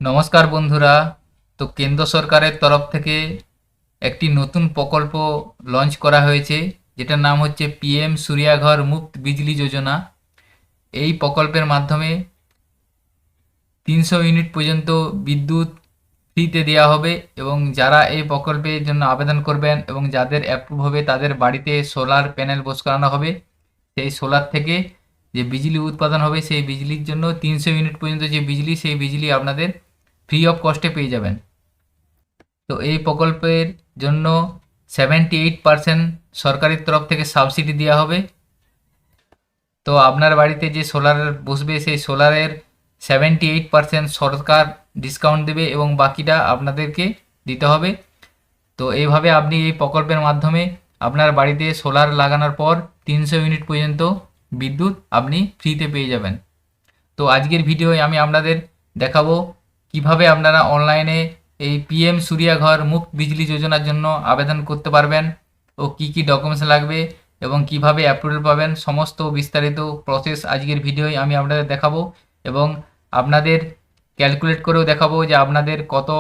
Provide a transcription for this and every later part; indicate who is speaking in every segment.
Speaker 1: নমস্কার বন্ধুরা। তো কেন্দ্র সরকারের তরফ থেকে একটি নতুন প্রকল্প লঞ্চ করা হয়েছে, যেটার নাম হচ্ছে পিএম সূর্যাঘর মুফত বিজলি যোজনা। এই প্রকল্পের মাধ্যমে 300 ইউনিট পর্যন্ত বিদ্যুৎ ফ্রিতে দেওয়া হবে, এবং যারা এই প্রকল্পের জন্য আবেদন করবেন এবং যাদের অ্যাপ্রুভ হবে তাদের বাড়িতে সোলার প্যানেল বসানো হবে। সেই সোলার থেকে যে বিজলি উৎপাদন হবে সেই বিজলির জন্য 300 ইউনিট পর্যন্ত যে বিজলি, সেই বিজলি আপনাদের ফ্রি অফ কস্টে পেয়ে যাবেন। তো এই প্রকল্পের জন্য 78% সরকারের তরফ থেকে সাবসিডি দেওয়া হবে। তো আপনার বাড়িতে যে সোলার বসবে সেই সোলারের 78% সরকার ডিসকাউন্ট দেবে এবং বাকিটা আপনাদেরকে দিতে হবে। তো এইভাবে আপনি এই প্রকল্পের মাধ্যমে আপনার বাড়িতে সোলার লাগানোর পর 300 ইউনিট পর্যন্ত বিদ্যুৎ আপনি ফ্রিতে পেয়ে যাবেন। তো আজকের ভিডিওয় আমি আপনাদের দেখাবো কিভাবে আপনারা অনলাইনে এই পিএম সূর্যাঘর মুফত বিজলি যোজনার জন্য আবেদন করতে পারবেন ও কি কি ডকুমেন্টস লাগবে এবং কিভাবে অ্যাপ্রুভাল পাবেন। সমস্ত বিস্তারিত প্রসেস আজকের ভিডিওয় আমি আপনাদের দেখাবো এবং আপনাদের ক্যালকুলেট করেও দেখাবো যে আপনাদের কত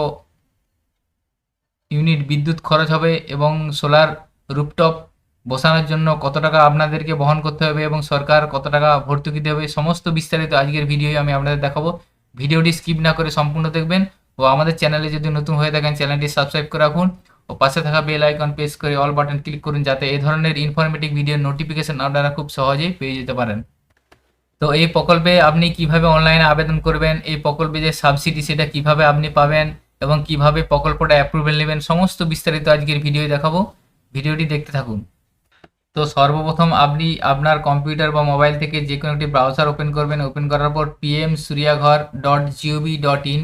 Speaker 1: ইউনিট বিদ্যুৎ খরচ হবে এবং সোলার রুফটপ বসানোর জন্য কত টাকা আপনাদেরকে বহন করতে হবে এবং সরকার কত টাকা ভর্তুকি দেবে। সমস্ত বিস্তারিত আজকের ভিডিওয় আমি আপনাদের দেখাবো। ভিডিওটি স্কিপ না করে সম্পূর্ণ দেখবেন ও আমাদের চ্যানেলে যদি নতুন হয়ে থাকেন চ্যানেলটি সাবস্ক্রাইব করে রাখুন ও পাশে থাকা বেল আইকন প্রেস করে অল বাটন ক্লিক করুন, যাতে এই ধরনের ইনফরমেটিভ ভিডিওর নোটিফিকেশন আপনারা খুব সহজেই পেয়ে যেতে পারেন। তো এই প্রকল্পে আপনি কিভাবে অনলাইনে আবেদন করবেন, এই প্রকল্পে যে সাবসিডি সেটা কিভাবে আপনি পাবেন এবং কিভাবে প্রকল্পটা অ্যাপ্রুভেল নেবেন, সমস্ত বিস্তারিত আজকের ভিডিও দেখাবো। ভিডিওটি দেখতে থাকুন। তো সর্বপ্রথম আপনি আপনার কম্পিউটার বা মোবাইল থেকে যে কোনো একটি ব্রাউজার ওপেন করবেন। ওপেন করার পর pmsuryaghar.gov.in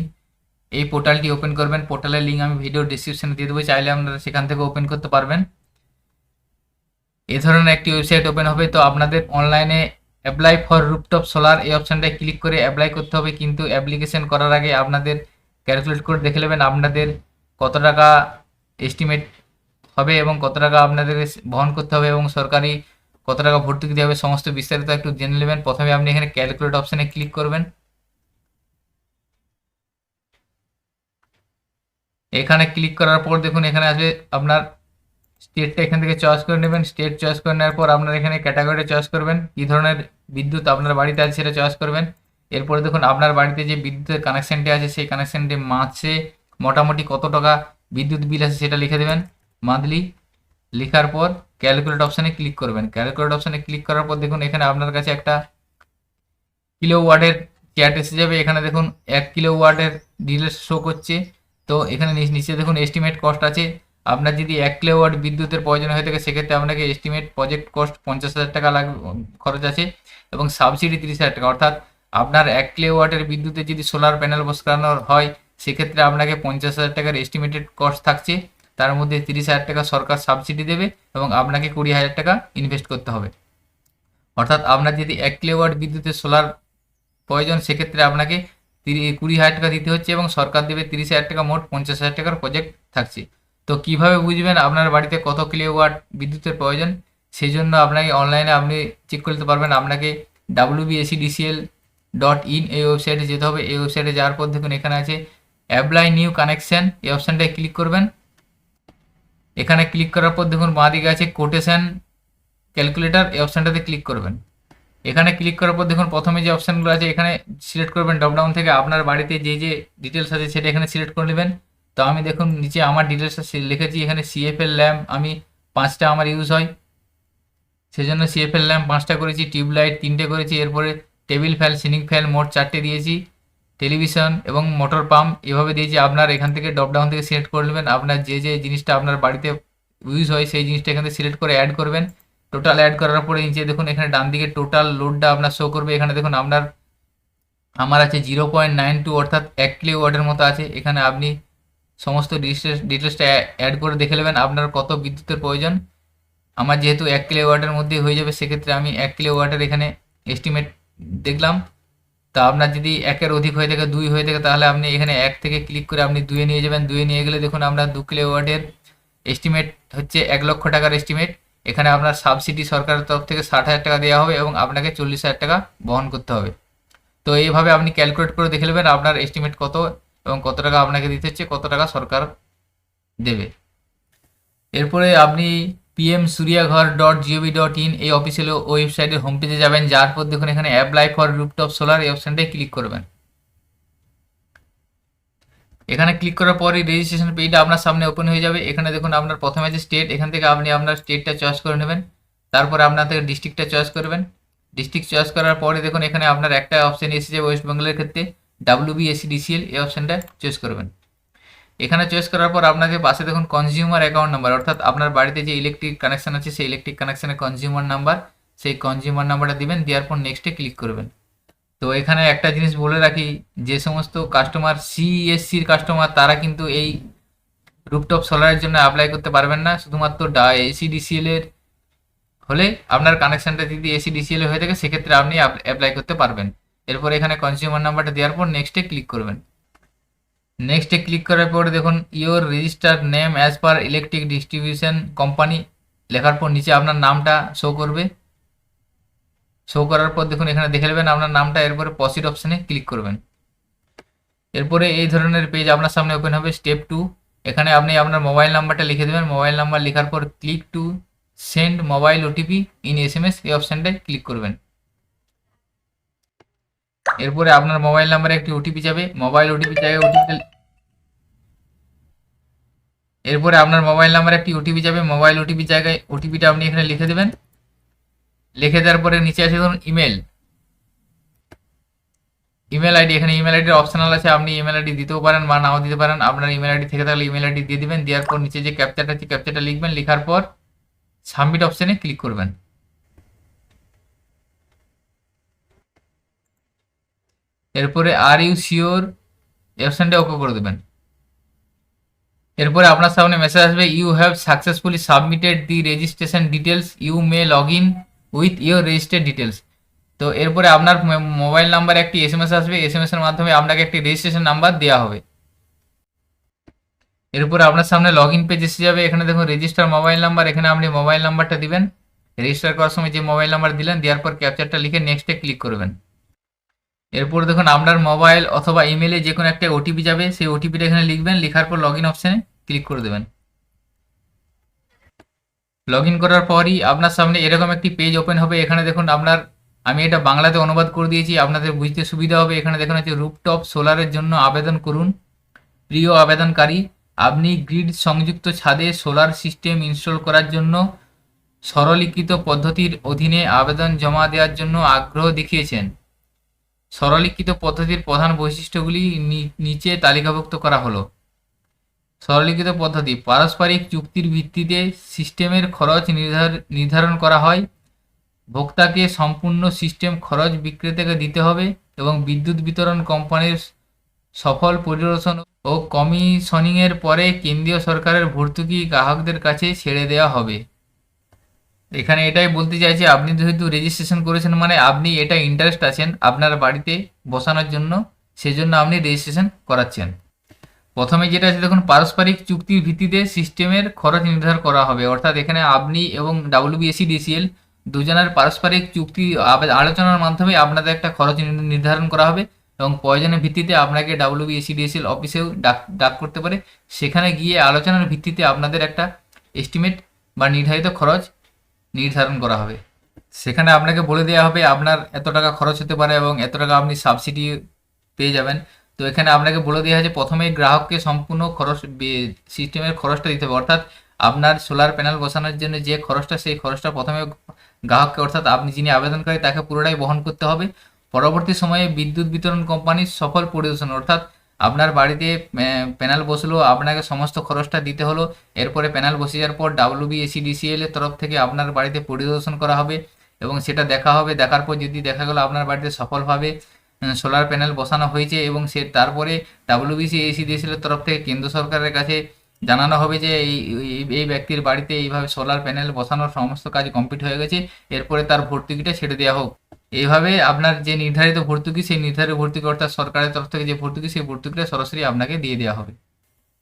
Speaker 1: এই পোর্টালটি ওপেন করবেন। পোর্টালের লিঙ্ক আমি ভিডিও ডিসক্রিপশনে দিয়ে দেবো, চাইলে আপনারা সেখান থেকে ওপেন করতে পারবেন। এ ধরনের একটি ওয়েবসাইট ওপেন হবে। তো আপনাদের অনলাইনে অ্যাপ্লাই ফর রুফটপ সোলার এই অপশানটায় ক্লিক করে অ্যাপ্লাই করতে হবে, কিন্তু অ্যাপ্লিকেশন করার আগে আপনাদের ক্যালকুলেট করে দেখে নেবেন আপনাদের কত টাকা এস্টিমেট হবে এবং কত টাকা আপনাদেরকে বহন করতে হবে এবং সরকারি কত টাকা ভর্তুকি দেওয়া হবে, সমস্ত বিস্তারিত একটু জেনে নেবেন। প্রথমে আপনি এখানে ক্যালকুলেট অপশানে ক্লিক করবেন। এখানে ক্লিক করার পর দেখুন এখানে আসবে আপনার স্টেটটা এখান থেকে চয়েস করে নেবেন। স্টেট চয়েস করে নেওয়ার পর আপনার এখানে ক্যাটাগরিটা চয়েস করবেন, কী ধরনের বিদ্যুৎ আপনার বাড়িতে আছে সেটা চয়েস করবেন। এরপরে দেখুন আপনার বাড়িতে যে বিদ্যুতের কানেকশানটি আছে সেই কানেকশানটি মাসে মোটামুটি কত টাকা বিদ্যুৎ বিল আছে সেটা লিখে দেবেন মান্থলি। লেখার পর ক্যালকুলেট অপশানে ক্লিক করবেন। ক্যালকুলেট অপশানে ক্লিক করার পর দেখুন এখানে আপনার কাছে একটা কিলোওয়াটের চ্যাট এসে যাবে। এখানে দেখুন 1 কিলোওয়াটের ডিটেলস শো করছে। তো এখানে নিচে দেখুন এস্টিমেট কস্ট আছে। আপনার যদি 1 কিলোওয়াট বিদ্যুতের প্রয়োজন হয়ে থাকে সেক্ষেত্রে আপনাকে এস্টিমেট প্রজেক্ট কস্ট 50,000 টাকা খরচ আছে এবং সাবসিডি 30,000 টাকা। অর্থাৎ আপনার 1 কিলোওয়াটের বিদ্যুতে যদি সোলার প্যানেল বসানোর হয় সেক্ষেত্রে আপনাকে 50,000 টাকার এস্টিমেটেড কস্ট থাকছে, তার মধ্যে 30,000 টাকা সরকার সাবসিডি দেবে এবং আপনাকে 20,000 টাকা ইনভেস্ট করতে হবে। অর্থাৎ আপনার যদি 1 কিলোওয়াট বিদ্যুতের সোলার প্রয়োজন সেক্ষেত্রে আপনাকে 20,000 টাকা দিতে হচ্ছে এবং সরকার দেবে 30,000 টাকা, মোট 50,000 টাকার প্রজেক্ট থাকছে। তো কিভাবে বুঝবেন আপনার বাড়িতে কত কিলোওয়াট বিদ্যুতের প্রয়োজন, সেই জন্য আপনাকে অনলাইনে আপনি চেক করতে পারবেন। আপনাকে wbacdcl.in এই ওয়েবসাইটে যেতে হবে। এই ওয়েবসাইটে যাওয়ার পর দেখুন এখানে আছে অ্যাপ্লাই নিউ কানেকশান, এই অপশানটায় ক্লিক করবেন। এখানে ক্লিক করার পর দেখুন বাঁ দিকে আছে কোটেশন ক্যালকুলেটর, এই অপশানটাতে ক্লিক করবেন। এখানে ক্লিক করার পর দেখুন প্রথমে যে অপশানগুলো আছে এখানে সিলেক্ট করবেন ড্রপডাউন থেকে আপনার বাড়িতে যে যে ডিটেলস আছে সেটা এখানে সিলেক্ট করে নেবেন। তো আমি দেখুন নিচে আমার ডিটেলসটা লিখেছি, এখানে সিএফএল ল্যাম্প আমি 5টা আমার ইউজ হয়, সেজন্য সিএফএল ল্যাম্প 5টা করেছি, টিউবলাইট 3টে করেছি, এরপরে টেবিল ফ্যান, সিলিং ফ্যান মোট 4টে দিয়েছি, টেলিভিশন এবং মোটর পাম্প এভাবে দিয়েছি। আপনার এখান থেকে ড্রপডাউন থেকে সিলেক্ট করে নেবেন আপনার যে যে জিনিসটা আপনার বাড়িতে ইউজ হয় সেই জিনিসটা এখান থেকে সিলেক্ট করে অ্যাড করবেন। টোটাল অ্যাড করার পরে নিচে দেখুন এখানে ডান দিকে টোটাল লোডটা আপনার শো করবে। এখানে দেখুন আমার আছে 0.92 অর্থাৎ 1 কিলোওয়াটের মতো আছে। এখানে আপনি সমস্ত ডিটেলসটা অ্যাড করে দেখে নেবেন আপনার কত বিদ্যুতের প্রয়োজন। আমার যেহেতু 1 কিলোওয়াটের মধ্যেই হয়ে যাবে সেক্ষেত্রে আমি 1 কিলোওয়াটের এখানে এস্টিমেট দেখলাম। তা আপনার যদি 1-এর অধিক হয়ে থাকে, 2 হয়ে থাকে, তাহলে আপনি এখানে 1 থেকে ক্লিক করে আপনি 2-এ নিয়ে যাবেন। 2-এ নিয়ে গেলে দেখুন আপনার 2 কিলোওয়াটের এস্টিমেট হচ্ছে 1 লক্ষ টাকার এস্টিমেট। এখানে আপনার সাবসিডি সরকারের তরফ থেকে 60,000 টাকা দেওয়া হবে এবং আপনাকে 40,000 টাকা বহন করতে হবে। তো এইভাবে আপনি ক্যালকুলেট করে দেখে নেবেন আপনার এস্টিমেট কত এবং কত টাকা আপনাকে দিতে হচ্ছে, কত টাকা সরকার দেবে। এরপরে আপনি pmsuryaghar.gov.in এই অফিসিয়াল ওয়েবসাইটের হোম পেজে যাবেন, যার পর দেখুন এখানে অ্যাপ্লাই ফর রুফটপ সোলার এই অপশানটায় ক্লিক করবেন। এখানে ক্লিক করার পরই রেজিস্ট্রেশন পেজটা আপনার সামনে ওপেন হয়ে যাবে। এখানে দেখুন আপনার প্রথমে আছে স্টেট, এখান থেকে আপনি আপনার স্টেটটা চয়েস করে নেবেন। তারপরে আপনার থেকে ডিস্ট্রিক্টটা চয়েস করবেন। ডিস্ট্রিক্ট চয়েস করার পরে দেখুন এখানে আপনার একটা অপশান এসেছে ওয়েস্ট বেঙ্গলের ক্ষেত্রে WBSEDCL এই অপশানটা চয়েস করবেন। এখানে চয়েস করার পর আপনাকে পাশে দেখুন কনজিউমার অ্যাকাউন্ট নাম্বার, অর্থাৎ আপনার বাড়িতে যে ইলেকট্রিক কানেকশন আছে সেই ইলেকট্রিক কানেকশনের কনজিউমার নাম্বার, সেই কনজিউমার নাম্বারটা দিবেন, দেওয়ার পর নেক্সটে ক্লিক করবেন। তো এখানে একটা জিনিস বলে রাখি, যে সমস্ত কাস্টমার CESCর কাস্টমার তারা কিন্তু এই রুফটপ সোলারের জন্য অ্যাপ্লাই করতে পারবেন না। শুধুমাত্র ACDCL এর হলে আপনার কানেকশনটা যদি ACDCL হয়ে থাকে সেক্ষেত্রে আপনি অ্যাপ্লাই করতে পারবেন। এরপর এখানে কনজিউমার নাম্বারটা দেওয়ার পর নেক্সটে ক্লিক করবেন। নেক্সটে ক্লিক করার পর দেখুন your registered name as per electric distribution company লেখার পর নিচে আপনার নামটা শো করবে। শো করার পর দেখুন এখানে দেখে নেবেন আপনার নামটা। এরপরে প্রসিড অপশানে ক্লিক করবেন। এরপরে এই ধরনের পেজ আপনার সামনে ওপেন হবে। স্টেপ 2, এখানে আপনি আপনার মোবাইল নাম্বারটা লিখে দেবেন। মোবাইল নাম্বার লেখার পর click to send mobile OTP in SMS এই অপশানটায় ক্লিক করবেন। এরপরে আপনার মোবাইল নাম্বারে একটি ওটিপি যাবে। মোবাইল ওটিপি জায়গায় এরপরে আপনার মোবাইল নাম্বারে একটি ওটিপি যাবে। মোবাইল ওটিপি জায়গায় ওটিপিটা আপনি এখানে লিখে দেবেন। লিখে দেওয়ার পরে নিচে আছে ধরুন ইমেল আইডি। এখানে ইমেল আইডির অপশনাল আছে, আপনি ইমেল আইডি দিতেও পারেন বা নাও দিতে পারেন। আপনার ইমেল আইডি থেকে থাকলে ইমেল আইডি দিয়ে দিবেন। দেওয়ার পর নিচে যে ক্যাপচারটা আছে ক্যাপচারটা লিখবেন। লেখার পর সাবমিট অপশানে ক্লিক করবেন। এরপরে আর ইউ শিওর এই অপশানটা ওকে করে দেবেন। এরপরে আপনার সামনে মেসেজ আসবে, you have successfully submitted the registration details, you may log in with your registered details. তো এরপরে আপনার মোবাইল নাম্বারে একটি SMS আসবে। SMS এর মাধ্যমে আপনাকে একটি রেজিস্ট্রেশন নাম্বার দেওয়া হবে। এরপরে আপনার সামনে লগ ইন পেজ এসে যাবে। এখানে দেখুন রেজিস্টার মোবাইল নাম্বার, এখানে আপনি মোবাইল নাম্বারটা দিবেন। রেজিস্টার করার সময় যে মোবাইল নাম্বার দিলেন, দেওয়ার পর ক্যাপচারটা লিখে নেক্সটে ক্লিক করবেন। এরপর দেখুন আপনার মোবাইল অথবা ইমেলে যে কোনো একটা ওটিপি যাবে, সেই ওটিপিটা এখানে লিখবেন। লেখার পর লগ ইন অপশানে ক্লিক করে দেবেন। লগ ইন করার পরই আপনার সামনে এরকম একটি পেজ ওপেন হবে। এখানে দেখুন আমি এটা বাংলাতে অনুবাদ করে দিয়েছি, আপনাদের বুঝতে সুবিধা হবে। এখানে দেখুন হচ্ছে রুফটপ সোলারের জন্য আবেদন করুন। প্রিয় আবেদনকারী, আপনি গ্রিড সংযুক্ত ছাদে সোলার সিস্টেম ইনস্টল করার জন্য সরলীকৃত পদ্ধতির অধীনে আবেদন জমা দেওয়ার জন্য আগ্রহ দেখিয়েছেন। সরলীকৃত পদ্ধতির প্রধান বৈশিষ্ট্যগুলি নিচে তালিকাভুক্ত করা হলো। সরলীকৃত পদ্ধতি: পারস্পরিক চুক্তির ভিত্তিতে সিস্টেমের খরচ নির্ধারণ করা হয়। ভোক্তাকে সম্পূর্ণ সিস্টেম খরচ বিক্রেতাকে দিতে হবে এবং বিদ্যুৎ বিতরণ কোম্পানির সফল পরিদর্শন ও কমিশনিংয়ের পরে কেন্দ্রীয় সরকারের ভর্তুকি গ্রাহকদের কাছে ছেড়ে দেওয়া হবে। এখানে এটাই বলতে চাইছে, আপনি যেহেতু রেজিস্ট্রেশন করেছেন মানে আপনি এটা ইন্টারেস্ট আছেন আপনার বাড়িতে বসানোর জন্য, সেজন্য আপনি রেজিস্ট্রেশন করাচ্ছেন। প্রথমে যেটা আছে দেখুন, পারস্পরিক চুক্তির ভিত্তিতে সিস্টেমের খরচ নির্ধারণ করা হবে। অর্থাৎ এখানে আপনি এবং WBSEDCL দুজনের পারস্পরিক চুক্তি আলোচনার মাধ্যমে আপনাদের একটা খরচ নির্ধারণ করা হবে এবং প্রয়োজনের ভিত্তিতে আপনাকে WBSEDCL অফিসেও ডাক করতে পারে। সেখানে গিয়ে আলোচনার ভিত্তিতে আপনাদের একটা এস্টিমেট বা নির্ধারিত খরচ নির্ধারণ করা হবে। সেখানে আপনাকে বলে দেওয়া হবে আপনার এত টাকা খরচ হতে পারে এবং এত টাকা আপনি সাবসিডি পেয়ে যাবেন। তো এখানে আপনাকে বলে দেওয়া হয়েছে প্রথমে গ্রাহককে সম্পূর্ণ খরচ সিস্টেমের খরচটা দিতে হবে। অর্থাৎ আপনার সোলার প্যানেল বসানোর জন্য যে খরচটা, সেই খরচটা প্রথমে গ্রাহককে অর্থাৎ আপনি যিনি আবেদনকারী তাকে পুরোটাই বহন করতে হবে। পরবর্তী সময়ে বিদ্যুৎ বিতরণ কোম্পানির সফল পরিদর্শন, অর্থাৎ আপনার বাড়িতে প্যানেল বসলো, আপনাকে সমস্ত খরচটা দিতে হলো। এরপরে প্যানেল বসে যাওয়ার পর WBSEDCL এর তরফ থেকে আপনার বাড়িতে পরিদর্শন করা হবে এবং সেটা দেখা হবে। দেখার পর যদি দেখা গেলো আপনার বাড়িতে সফলভাবে সোলার প্যানেল বসানো হয়েছে এবং তারপরে WBSEDCL এর তরফ থেকে কেন্দ্র সরকারের কাছে জানানো হবে যে এই ব্যক্তির বাড়িতে এইভাবে সোলার প্যানেল বসানোর সমস্ত কাজ কমপ্লিট হয়ে গেছে, এরপরে তার ভর্তুকিটা ছেড়ে দেওয়া হোক। এইভাবে আপনার যে নির্ধারিত ভর্তুকি, সেই নির্ধারিত ভর্তুকি অর্থাৎ সরকারের তরফ থেকে যে ভর্তুকি, সেই ভর্তুকিটা সরাসরি আপনাকে দিয়ে দেওয়া হবে।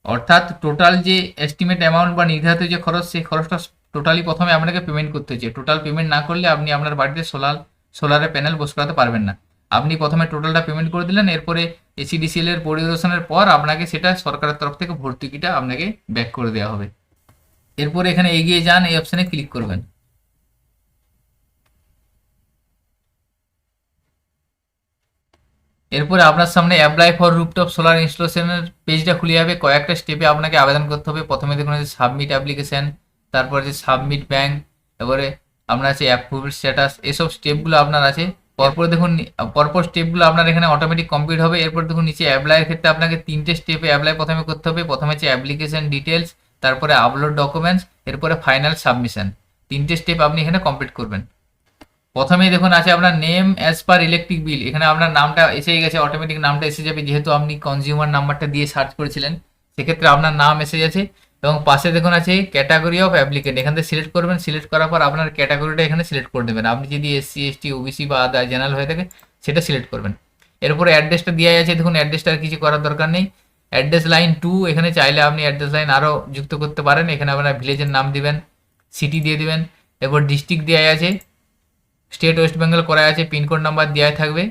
Speaker 1: অর্থাৎ টোটাল যে এস্টিমেট অ্যামাউন্ট বা নির্ধারিত যে খরচ, সেই খরচটা টোটালি প্রথমে আপনাকে পেমেন্ট করতে হচ্ছে। টোটাল পেমেন্ট না করলে আপনি আপনার বাড়িতে সোলারে প্যানেল বসাতে পারবেন না। আপনি প্রথমে টোটালটা পেমেন্ট করে দিলেন, এরপরে এসিডিসিএল এর পরিদর্শনের পর আপনাকে সেটা সরকারের তরফ থেকে ভর্তুকিটা আপনাকে ব্যাক করে দেওয়া হবে। এরপরে এখানে এগিয়ে যান, এই অপশানে ক্লিক করবেন। এরপরে আপনার সামনে অ্যাপ্লাই ফর রুফটপ সোলার ইনস্টলেশনের পেজটা খুলে যাবে। কয়েকটা স্টেপে আপনাকে আবেদন করতে হবে। প্রথমে দেখুন আছে সাবমিট অ্যাপ্লিকেশন, তারপর আছে সাবমিট ব্যাংক, এবারে আপনার আছে অ্যাপ্রুভাল স্ট্যাটাস, এসব স্টেপগুলো আপনার আছে। পরপর দেখুন পরপর স্টেপগুলো আপনার এখানে অটোমেটিক কমপ্লিট হবে। এরপর দেখুন নিচে অ্যাপ্লাইয়ের ক্ষেত্রে আপনাকে 3টে স্টেপে অ্যাপ্লাই প্রথমে করতে হবে। প্রথমে হচ্ছে অ্যাপ্লিকেশন ডিটেলস, তারপরে আপলোড ডকুমেন্টস, এরপরে ফাইনাল সাবমিশন। 3টে স্টেপ আপনি এখানে কমপ্লিট করবেন। প্রথমেই দেখুন আছে আপনার name as per electric bill, এখানে আপনার নামটা এসেই গেছে, অটোমেটিক নামটা এসে যাবে, যেহেতু আপনি কনজিউমার নাম্বারটা দিয়ে সার্চ করেছিলেন সেক্ষেত্রে আপনার নাম এসে যাচ্ছে। এবং পাশে দেখুন আছে ক্যাটাগরি অফ অ্যাপ্লিকেন্ট, এখান থেকে সিলেক্ট করবেন। সিলেক্ট করার পর আপনার ক্যাটাগরিটা এখানে সিলেক্ট করে দেবেন। আপনি যদি এসসি এসটি ওবিসি বা আদার জেনারেল হয়ে থাকে সেটা সিলেক্ট করবেন। এরপরে অ্যাড্রেসটা দেওয়া আছে, দেখুন অ্যাড্রেসটা আর কিছু করার দরকার নেই। অ্যাড্রেস লাইন 2, এখানে চাইলে আপনি অ্যাড্রেস লাইন আরও যুক্ত করতে পারেন। এখানে আপনার ভিলেজের নাম দিবেন, সিটি দিয়ে দিবেন, এরপর ডিস্ট্রিক্ট দেওয়া আছে, স্টেট ওয়েস্ট বেঙ্গল করা আছে, পিনকোড নাম্বার দেওয়া থাকবে।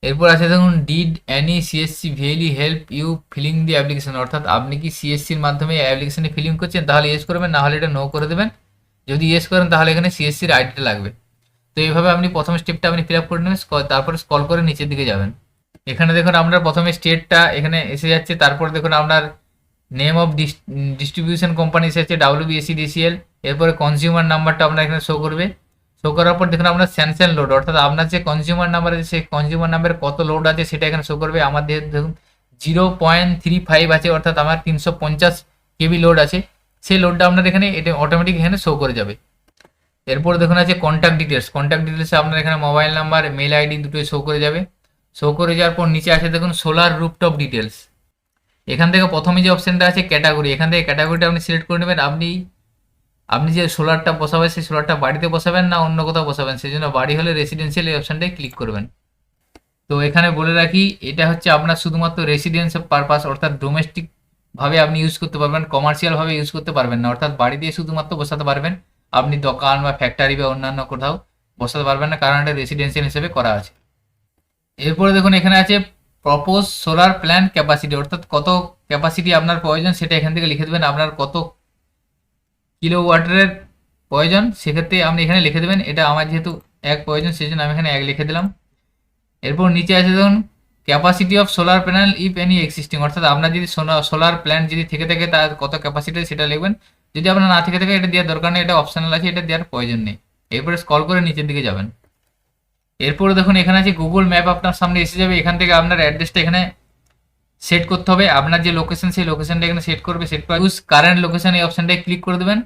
Speaker 1: এরপর আছে দেখুন did any CSC VLE help you filling the application, অর্থাৎ আপনি কি সিএসসির মাধ্যমে অ্যাপ্লিকেশনে ফিলিং করছেন, তাহলে ইয়েস করবেন, না হলে এটা নো করে দেবেন। যদি ইয়েস করেন তাহলে এখানে সিএসসির আইডিটা লাগবে। তো এইভাবে আপনি প্রথম স্টেপটা আপনি ফিল আপ করে নেবেন, তারপরে স্ক্রল করে নিচের দিকে যাবেন। এখানে দেখুন আপনার প্রথমে স্টেটটা এখানে এসে যাচ্ছে, তারপর দেখুন আপনার নেম অফ ডিস্ট্রিবিউশন কোম্পানি এসেছে WBSEDCL, এরপরে কনজিউমার নাম্বারটা আপনার এখানে শো করবে। শো করার পর দেখুন আপনার স্যাংশন লোড, অর্থাৎ আপনার যে কনজিউমার নাম্বার আছে সেই কনজিউমার নাম্বারে কত লোড আছে সেটা এখানে শো করবে। আমাদের দেখুন 0.35 আছে, অর্থাৎ আমার 350 কেবি লোড আছে, সেই লোডটা আপনার এখানে এটা অটোমেটিক এখানে শো করে যাবে। এরপর দেখুন আছে কন্ট্যাক্ট ডিটেলস, কন্ট্যাক্ট ডিটেলসে আপনার এখানে মোবাইল নাম্বার মেল আইডি দুটোই শো করে যাবে। শো করে যাওয়ার পর নিচে আছে দেখুন সোলার রুফটপ ডিটেলস, এখান থেকে প্রথমে যে অপশানটা আছে ক্যাটাগরি, এখান থেকে ক্যাটাগরিটা আপনি সিলেক্ট করে নেবেন। আপনি যে সোলারটা বসাবেন সেই সোলারটা বাড়িতে বসাবেন না অন্য কোথাও বসাবেন, সেই জন্য বাড়ি হলে রেসিডেন্সিয়াল এই অপশানটায় ক্লিক করবেন। তো এখানে বলে রাখি এটা হচ্ছে আপনার শুধুমাত্র রেসিডেন্সিয়াল পারপাস, অর্থাৎ ডোমেস্টিক ভাবে আপনি ইউজ করতে পারবেন, কমার্শিয়াল ভাবে ইউজ করতে পারবেন না, অর্থাৎ বাড়ি দিয়ে শুধুমাত্র বসাতে পারবেন। আপনি দোকান বা ফ্যাক্টরি বা অন্যান্য কোথাও বসাতে পারবেন না, কারণ এটা রেসিডেন্সিয়াল হিসেবে করা আছে। এরপরে দেখুন এখানে আছে প্রপোজ সোলার প্ল্যান ক্যাপাসিটি, অর্থাৎ কত ক্যাপাসিটি আপনার প্রয়োজন সেটা এখান থেকে লিখে দেবেন। আপনার কত কিলোওয়াটের প্রয়োজন সেক্ষেত্রে আপনি এখানে লিখে দেবেন। এটা আমার যেহেতু 1 প্রয়োজন সেই জন্য আমি এখানে 1 লিখে দিলাম। এরপর নিচে আছে দেখুন capacity of solar panel if any existing, অর্থাৎ আপনার যদি সোলার প্ল্যান্ট যদি থেকে থাকে তার কত ক্যাপাসিটি সেটা লিখবেন। যদি আপনার না থেকে থাকে এটা দেওয়ার দরকার নেই, এটা অপশনাল আছে, এটা দেওয়ার প্রয়োজন নেই। এরপরে স্ক্রল করে নিচের দিকে যাবেন। এরপরে দেখুন এখানে আছে গুগল ম্যাপ আপনার সামনে এসে যাবে। এখান থেকে আপনার অ্যাড্রেসটা এখানে সেট করতে হবে, আপনার যে লোকেশন সেই লোকেশনটা এখানে সেট করবে। সেট করে ইউজ কারেন্ট লোকেশন এই অপশনটায় ক্লিক করে দেবেন।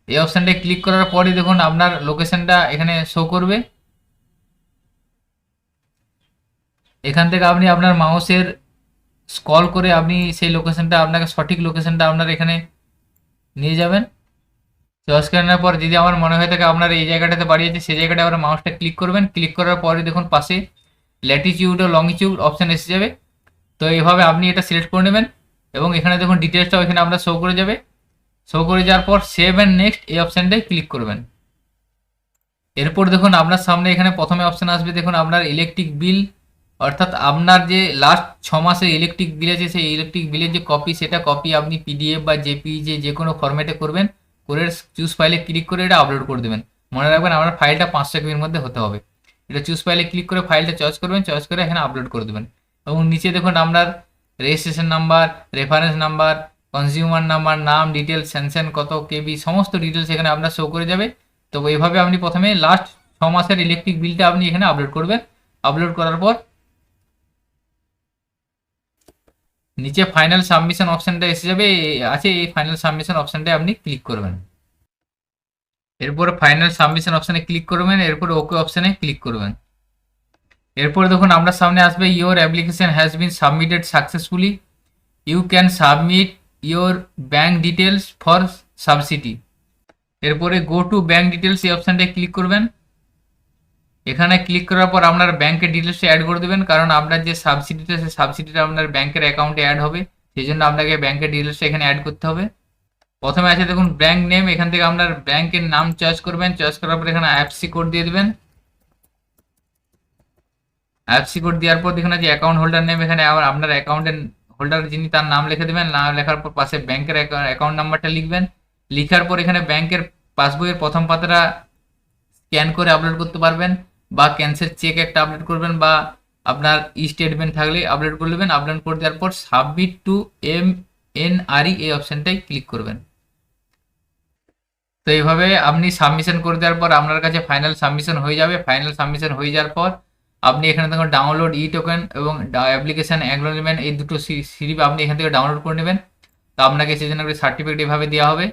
Speaker 1: এই অপশনটায় ক্লিক করার পরে দেখুন আপনার লোকেশনটা এখানে শো করবে। এখান থেকে আপনি আপনার মাউসের স্ক্রল করে আপনি সেই লোকেশনটা আপনাকে সঠিক লোকেশনটা আপনার এখানে নিয়ে যাবেন। চয়েস করে নেওয়ার পর যদি আমার মনে হয়ে থাকে আপনার এই জায়গাটাতে বাড়ি আছে সেই জায়গাটা আবার মাউসটা ক্লিক করবেন। ক্লিক করার পরে দেখুন পাশে ল্যাটিটিউড ও লংটিটিউড অপশান এসে যাবে। তো এইভাবে আপনি এটা সিলেক্ট করে নেবেন এবং এখানে দেখুন ডিটেলসটাও এখানে আপনার শো করে যাবে। শো করে যাওয়ার পর সেভ অ্যান্ড নেক্সট এই অপশানটায় ক্লিক করবেন। এরপর দেখুন আপনার সামনে এখানে প্রথমে অপশান আসবে দেখুন আপনার ইলেকট্রিক বিল, অর্থাৎ আপনার যে লাস্ট 6 মাসের ইলেকট্রিক বিল আছে সেই ইলেকট্রিক বিলের যে কপি সেটা কপি আপনি পিডিএফ বা জেপিইজি যে কোনো ফরম্যাটে করবেন, করে চুজ ফাইলে ক্লিক করে এটা আপলোড করে দেবেন। মনে রাখবেন আপনার ফাইলটা 500 কেবির মধ্যে হতে হবে। এটা চুজ ফাইলে ক্লিক করে ফাইলটা চয়েস করবেন, চয়েস করে এখানে আপলোড করে দেবেন। এবং নিচে দেখুন আপনার registration number, reference number, consumer number, নাম, ডিটেলস, স্যাংশন কত কেবি সমস্ত ডিটেলস এখানে আপনার শো করে যাবে। তো এইভাবে আপনি প্রথমে লাস্ট 6 মাসের ইলেকট্রিক বিলটা আপনি এখানে আপলোড করবেন। আপলোড করার পর নিচে ফাইনাল সাবমিশন অপশানটা এসে যাবে, আছে এই ফাইনাল সাবমিশন অপশানটায় আপনি ক্লিক করবেন। এরপরে ফাইনাল সাবমিশন অপশানে ক্লিক করবেন, এরপরে ওকে অপশানে ক্লিক করবেন। এরপরে দেখুন আপনার সামনে আসবে your application has been submitted successfully, you can submit your bank details for subsidy. এরপরে গো টু ব্যাঙ্ক ডিটেলস এই অপশানটায় ক্লিক করবেন। এখানে ক্লিক করার পর আপনার ব্যাংকের ডিটেলসটা অ্যাড করে দেবেন, কারণ আপনার যে সাবসিডিটা সেই সাবসিডিটা আপনার ব্যাংকের অ্যাকাউন্টে অ্যাড হবে, সেই জন্য আপনাকে ব্যাংকের ডিটেলসটা এখানে অ্যাড করতে হবে। প্রথমে আছে দেখুন ব্যাংক নেম, এখান থেকে আপনার ব্যাংকের নাম চয়েস করবেন, চয়েস করার পর এখানে আইএফএসসি কোড দিয়ে দিবেন। আইএফএসসি কোড দেওয়ার পর দেখুন আছে অ্যাকাউন্ট হোল্ডার নেম, এখানে আবার আপনার অ্যাকাউন্টের হোল্ডার যিনি তার নাম লিখে দেবেন, নাম লেখার পর পাশে ব্যাংকের অ্যাকাউন্ট নাম্বারটা লিখবেন। লিখার পর এখানে ব্যাংকের পাসবইয়ের প্রথম পাতাটা স্ক্যান করে আপলোড করতে পারবেন, বা ক্যান্সেল চেক একটা আপলোড করবেন, বা আপনার ই স্টেটমেন্ট থাকলে আপলোড করে নেবেন। আপলোড করে দেওয়ার পর সাবমিট টু এমএনআরই এই অপশানটাই ক্লিক করবেন। তো এইভাবে আপনি সাবমিশন করে দেওয়ার পর আপনার কাছে ফাইনাল সাবমিশন হয়ে যাবে। ফাইনাল সাবমিশন হয়ে যাওয়ার পর আপনি এখানে দেখুন ডাউনলোড ই টোকেন এবং অ্যাপ্লিকেশন অ্যাকনলেজমেন্ট এই দুটো স্লিপ আপনি এখান থেকে ডাউনলোড করে নেবেন। তো আপনাকে সেই জন্য সার্টিফিকেট এভাবে দেওয়া হবে।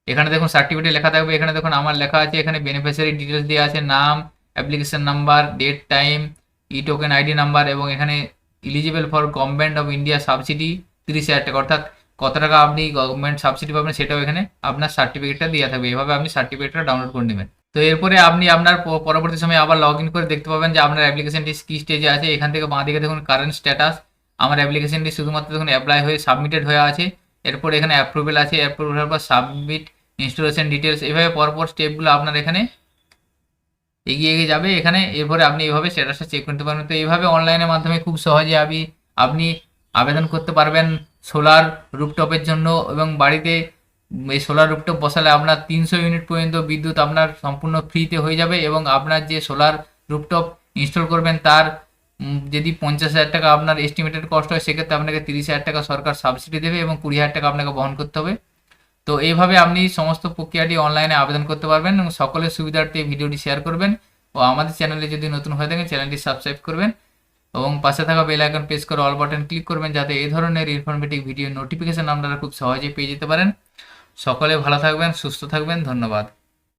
Speaker 1: এখানে দেখুন সার্টিফিকেটে লেখা থাকবে, এখানে দেখুন আমার লেখা আছে, এখানে বেনিফিশিয়ারি ডিটেলস দেওয়া আছে, নাম, অ্যাপ্লিকেশন নাম্বার, ডেট, টাইম, ই টোকেন আইডি নাম্বার, এবং এখানে eligible for government of India subsidy 30,000 টাকা, অর্থাৎ কত টাকা আপনি গভর্নমেন্ট সাবসিডি পাবেন সেটাও এখানে আপনার সার্টিফিকেটটা দেওয়া থাকবে। এভাবে আপনি সার্টিফিকেটটা ডাউনলোড করে নেবেন। তো এরপরে আপনি আপনার পরবর্তী সময় আবার লগ ইন করে দেখতে পাবেন যে আপনার অ্যাপ্লিকেশনটি কি স্টেজে আছে। এখান থেকে বাঁ দিকে দেখুন কারেন্ট স্ট্যাটাস, আমার অ্যাপ্লিকেশনটি শুধুমাত্র দেখুন অ্যাপ্লাই হয়ে সাবমিটেড হয়ে আছে। এরপর এখানে অ্যাপ্রুভেল আছে, অ্যাপ্রুভেল হওয়ার পর সাবমিট ইনস্টলেশন ডিটেলস, এভাবে পরপর স্টেপগুলো আপনার এখানে এগিয়ে এগিয়ে যাবে। এখানে এরপরে আপনি এইভাবে স্ট্যাটাসটা চেক করতে পারবেন। তো এইভাবে অনলাইনের মাধ্যমে খুব সহজে আপনি আবেদন করতে পারবেন সোলার রুফটপের জন্য, এবং বাড়িতে এই সোলার রুফটপ বসালে আপনার 300 ইউনিট পর্যন্ত বিদ্যুৎ আপনার সম্পূর্ণ ফ্রিতে হয়ে যাবে, এবং আপনার যে সোলার রুফটপ ইনস্টল করবেন তার যদি 50,000 টাকা আপনার এস্টিমেটেড কস্ট হয়, সেক্ষেত্রে আপনাকে 30,000 টাকা সরকার সাবসিডি দেবে এবং 20,000 টাকা আপনাকে বহন করতে হবে। তো এইভাবে আপনি সমস্ত প্রক্রিয়াটি অনলাইনে আবেদন করতে পারবেন, এবং সকলের সুবিধার্থে ভিডিওটি শেয়ার করবেন, ও আমাদের চ্যানেলে যদি নতুন হয়ে থাকেন চ্যানেলটি সাবস্ক্রাইব করবেন, এবং পাশে থাকা বেল আইকন প্রেস করে অল বাটন ক্লিক করবেন, যাতে এই ধরনের ইনফরমেটিভ ভিডিও নোটিফিকেশন আপনারা খুব সহজেই পেয়ে যেতে পারেন। সকলে ভালো থাকবেন, সুস্থ থাকবেন, ধন্যবাদ।